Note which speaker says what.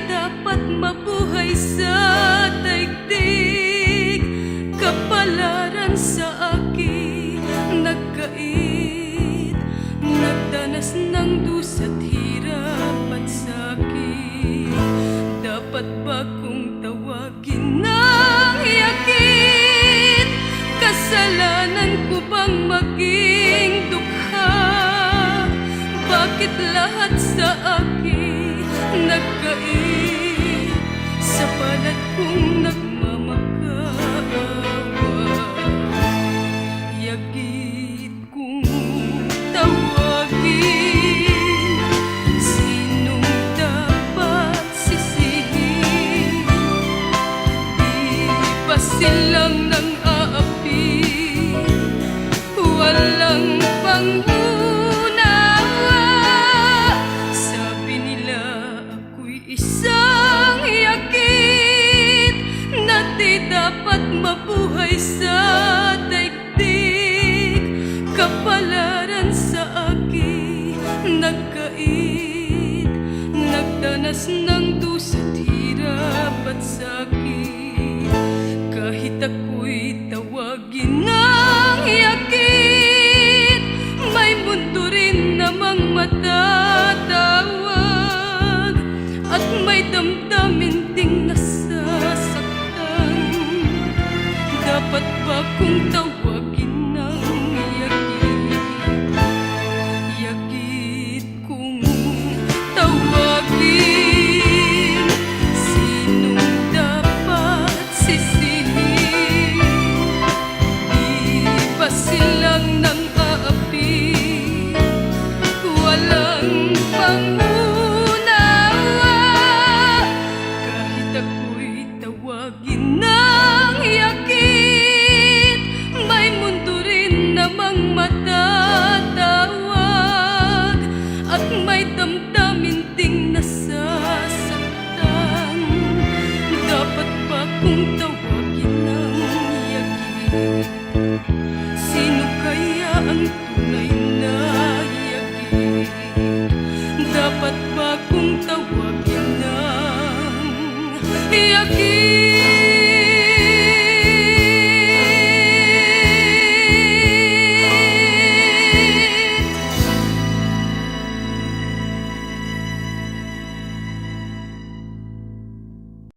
Speaker 1: dapat mabuhay sa daigdig. Kapalaran sa akin nagkait, nagdanas ng dusa't hirap at sakit. Dapat ba kong tawagin ng yakit? Kasalanan ko bang maging dukha? Bakit lahat sa akin nagkait? Sa balat kong nagmamakaawa, yakit kong tawagin. Sinong dapat sisihin? Di ba silang nang aapi? Walang pangunawa. Sabi nila ako'y isang yakit, na di dapat mabuhay sa daigdig. Kapalaran sa akin nagkait, nagdanas ng dusa't hirap at sakit. Kahit ako'y tawagin ng yakit, may mundo rin namang matatawag, at may damdamin ding nasasaktan. Dapat ba kong tawagin ng yakit? Yakit kong tawagin. Sinong dapat sisihin? Di ba silang nang aapi? Walang pangunawa. Kahit ako'y tawagin ng yakit, may mundo rin namang matatawag, at may damdamin ding nasasaktan. Dapat ba kong tawagin ng yakit? Sino kaya ang tunay na yakit? Dapat ba kong tawagin ng yakit?